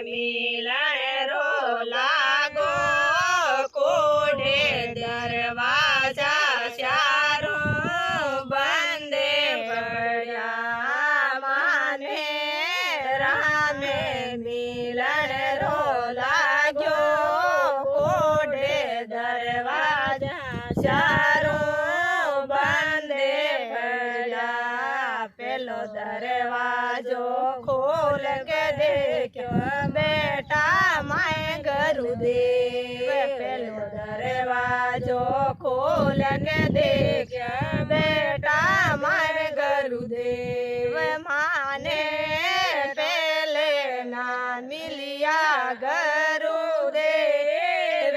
मिलन रो लागो कोढ़े दरवाजा चारो बंदे पड़ा माने राम मिलन रो लागो कोढ़े दरवाजा चारो बंदे पड़ा पेलो दरवाजो खोल के देखो बेटा माए गुरुदेव पेलो दरवाजो खोल के देखो बेटा माए गुरुदेव माने पहले ना मिलिया गुरुदेव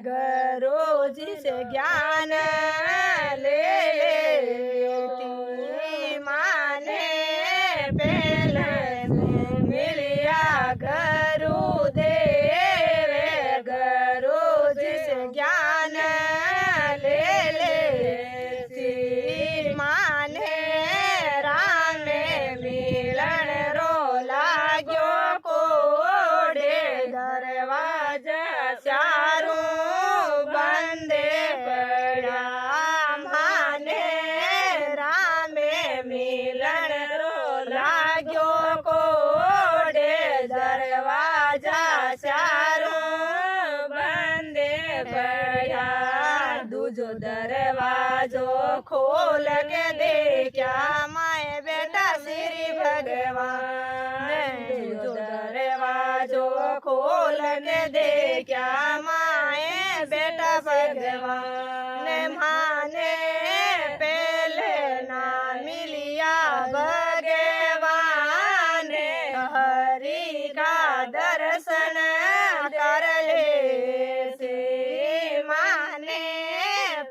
गुरु जी से ज्ञान ले लेती माने पहले मिलिया गुरुदेव गुरु जी से ज्ञान ले लेती माने राम मिलन रो लाग्यो कोढ़े दरवाजा चारों बंदे पड़ा माने राम मिलन रो लाग्यो कोढ़े दरवाजा चारों बंदे पड़ा दूजो दरवाजो खोल के देखा माए बेटा श्री भगवान दूजो दरवाजो खोल के देखा माए बेटा भगवान माने पहले ना मिलिया भगवान हरि का दर्शन कर ले से माने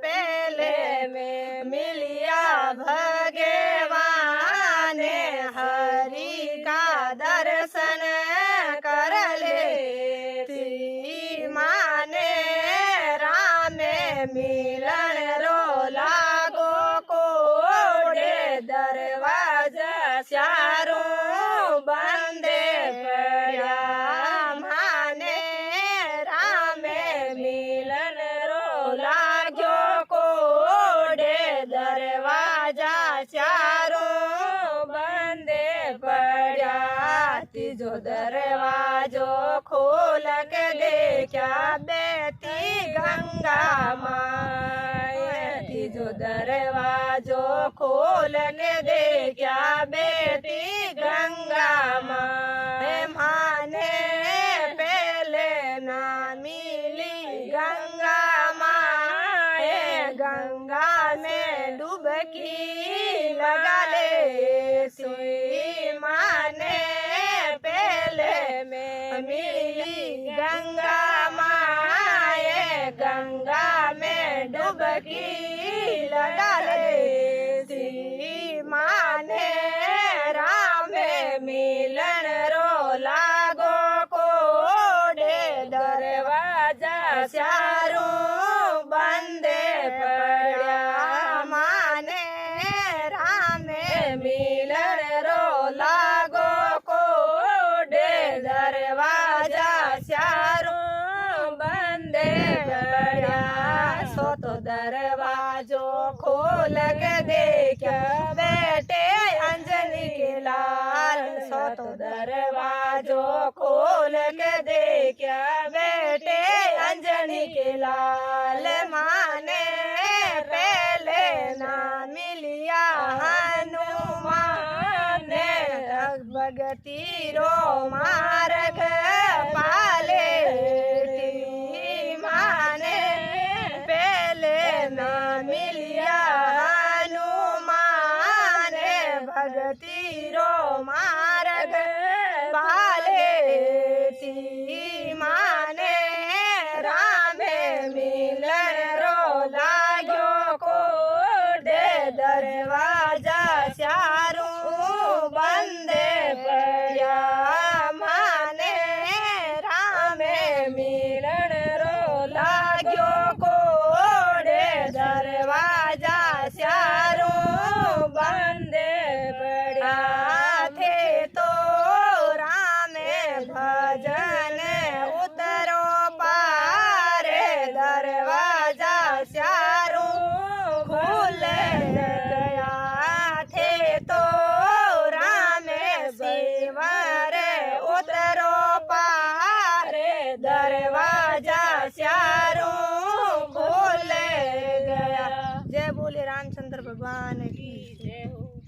पहले में मिलिया भगवान हरि का दर्शन कर ले माने राम मिलन रो लागो कोढ़े दरवाजा चारों बंदे पड़ा माने राम मिलन रो लागो कोढ़े दरवाजा चारों बंदे पड़ा तीजो दरवाजो खोल के देखा बेटी गंगा माए तीजो दरवाजो खोल के देखा बेटी गंगा माए माने पहले ना मिली गंगा माए गंगा में डुबकी लगा ले सुई माने पहले में मिली गंगा माए गंगा में डुबकी लगा ले माने राम मिलन रो लागो कोढ़े दरवाजा चारों बंदे पड़ा माने राम मिलन रो लागो कोढ़े दरवाजा चारों बंदे पड़ा सो तो दरवाजो खोल के देखा बेटे अंजनी के लाल सो तो दरवाजो खोल के देखा बेटे अंजनी के लाल माने पहले ना मिलिया हनुमान भगती रो मार्ग पाले